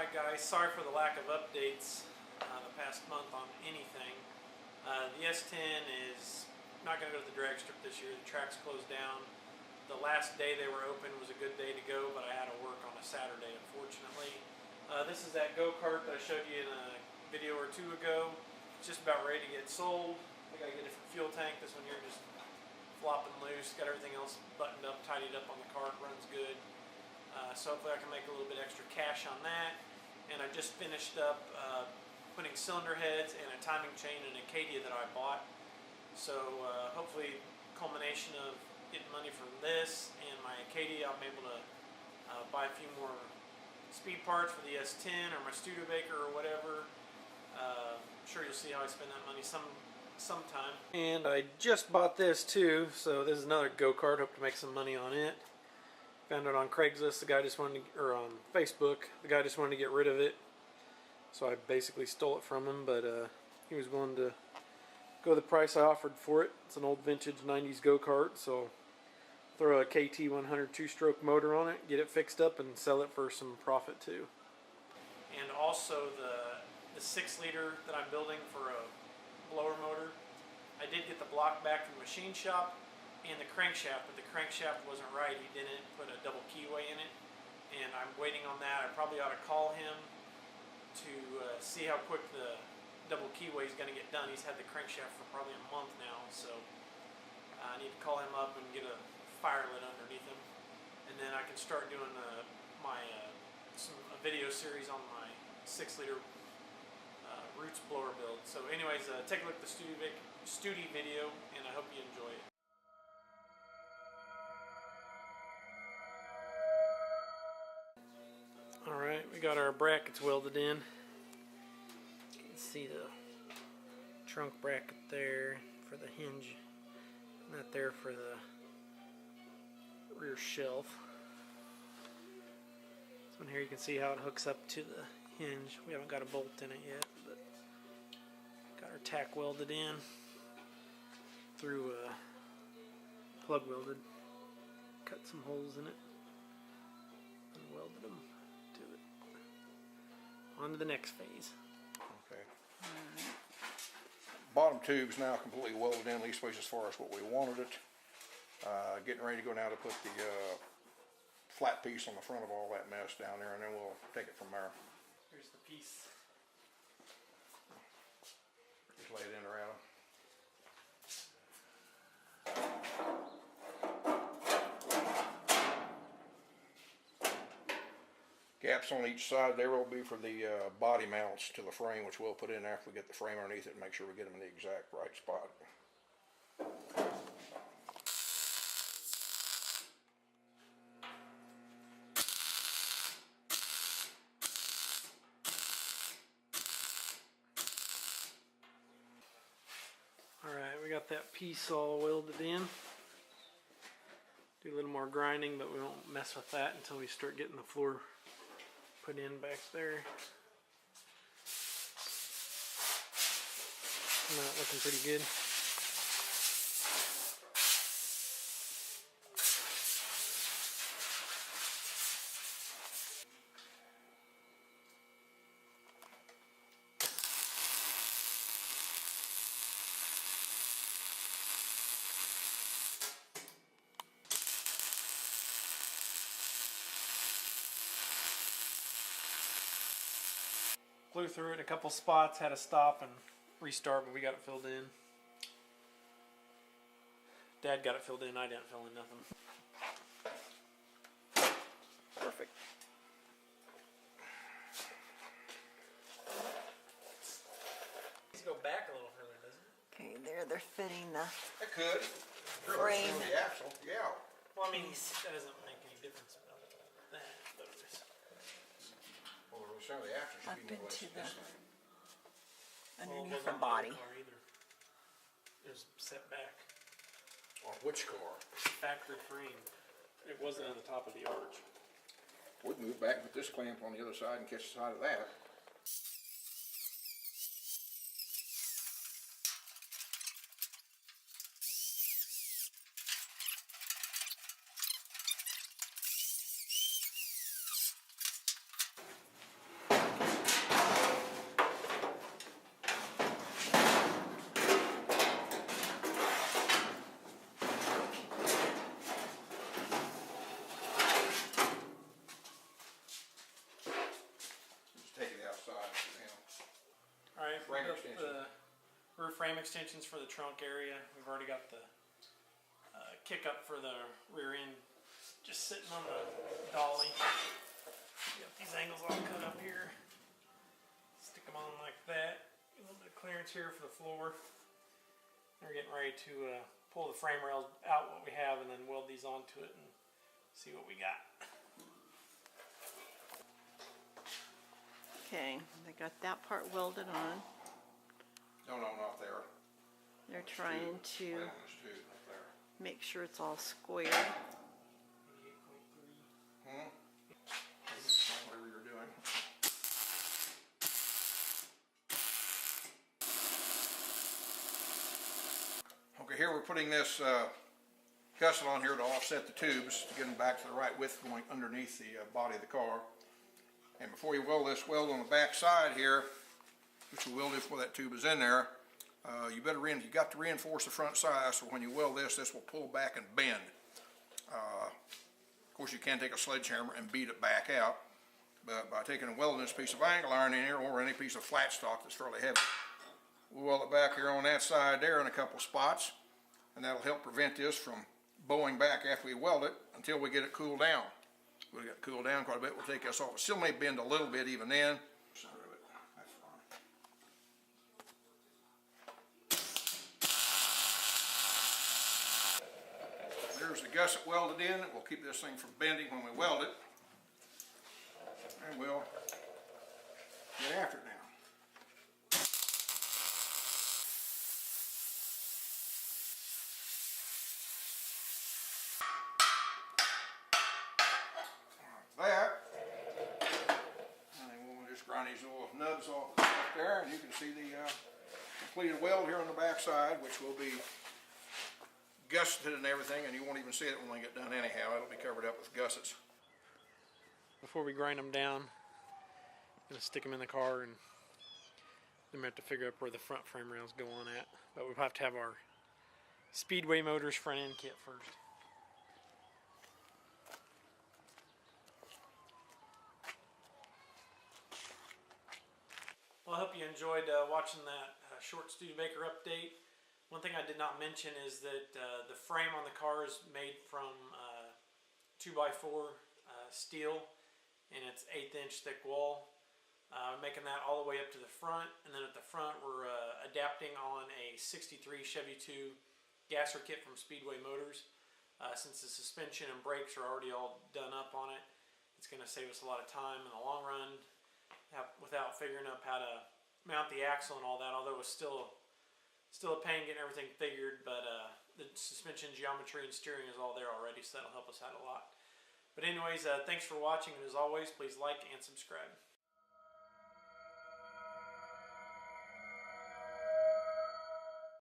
Alright guys, sorry for the lack of updates the past month on anything. The S10 is not going to go to the drag strip this year. The track's closed down. The last day they were open was a good day to go, but I had to work on a Saturday, unfortunately. This is that go-kart that I showed you in a video or two ago. It's just about ready to get sold. I got to get a different fuel tank. This one here just flopping loose. Got everything else buttoned up, tidied up on the cart. Runs good. So hopefully I can make a little bit extra cash on that. And I just finished up putting cylinder heads and a timing chain in Acadia that I bought. So hopefully culmination of getting money from this and my Acadia, I'm able to buy a few more speed parts for the S10 or my Studebaker or whatever. I'm sure you'll see how I spend that money sometime. And I just bought this too, so this is another go-kart. Hope to make some money on it. Found it on Craigslist. The guy just wanted to, or on Facebook. The guy just wanted to get rid of it, so I basically stole it from him. But he was willing to go the price I offered for it. It's an old vintage 90s go-kart, so throw a KT 100 two-stroke motor on it, get it fixed up, and sell it for some profit too. And also the 6-liter that I'm building for a blower motor. I did get the block back from the machine shop and the crankshaft, but the crankshaft wasn't right. He didn't put a double keyway in it, and I'm waiting on that. I probably ought to call him to see how quick the double keyway is going to get done. He's had the crankshaft for probably a month now, so I need to call him up and get a fire lit underneath him, and then I can start doing a video series on my 6-liter Roots blower build. So anyways, take a look at the Studi video, and I hope you enjoy it. Alright, we got our brackets welded in. You can see the trunk bracket there for the hinge, not there for the rear shelf. This one here, you can see how it hooks up to the hinge. We haven't got a bolt in it yet, but got our tack welded in through plug welded. Cut some holes in it and welded them to it. On to the next phase. Okay. Bottom tube's now completely welded in, leastways as far as what we wanted it. Getting ready to go now to put the flat piece on the front of all that mess down there, and then we'll take it from there. Here's the piece. Just lay it in around. Gaps on each side there will be for the body mounts to the frame, which we'll put in after we get the frame underneath it and make sure we get them in the exact right spot. Alright, we got that piece all welded in. Do a little more grinding, but we won't mess with that until we start getting the floor put in back there. Not looking pretty good. Flew through it in a couple spots, had to stop and restart, but we got it filled in. Dad got it filled in, I didn't fill in nothing. Perfect. Let's go back a little further, doesn't it? Okay, there they're fitting the It could. frame. The axle, yeah. Well, I mean, that doesn't make any difference about that, but it's... Well, some of the axle should up be more or less into this the thing. underneath the body. It was set back. On which car? Factory frame. It wasn't on the top of the arch. We'd move back with this clamp on the other side and catch the side of that. frame Built extension. the roof frame extensions for the trunk area. We've already got the kick up for the rear end just sitting on the dolly. Got these angles all cut up here. Stick them on like that. Get a little bit of clearance here for the floor. We're getting ready to pull the frame rails out what we have and then weld these onto it and see what we got. Okay, they got that part welded on. No, not there. They're trying to Right on this tube, up there. make sure it's all square. 88.3. Whatever you're doing. Okay, here we're putting this gusset on here to offset the tubes to get them back to the right width going underneath the body of the car. And before you weld this weld on the back side here, which you welded before that tube is in there, you got to reinforce the front side so when you weld this will pull back and bend. Of course, you can take a sledgehammer and beat it back out, but by taking and welding this piece of angle iron in here or any piece of flat stock that's fairly heavy, we'll weld it back here on that side there in a couple spots, and that'll help prevent this from bowing back after we weld it until we get it cooled down. We'll get it cooled down quite a bit. We'll take this off. It still may bend a little bit even then. Center of it. That's fine. There's the gusset welded in. It will keep this thing from bending when we weld it. And we'll get after it now. That, and then we'll just grind these little nubs off the top there, and you can see the completed weld here on the back side, which will be gusseted and everything, and you won't even see it when we get done anyhow. It'll be covered up with gussets. Before we grind them down, I'm going to stick them in the car and then we have to figure out where the front frame rails go on at. But we'll have to have our Speedway Motors front end kit first. Well, I hope you enjoyed watching that short Studebaker update. One thing I did not mention is that the frame on the car is made from 2x4 steel, and it's 1/8 inch thick wall. Making that all the way up to the front, and then at the front we're adapting on a 63 Chevy 2 gasser kit from Speedway Motors. Since the suspension and brakes are already all done up on it, it's going to save us a lot of time in the long run without figuring out how to mount the axle and all that, although it was still a pain getting everything figured, but the suspension geometry and steering is all there already, so that'll help us out a lot. But anyways, thanks for watching, and as always, please like and subscribe.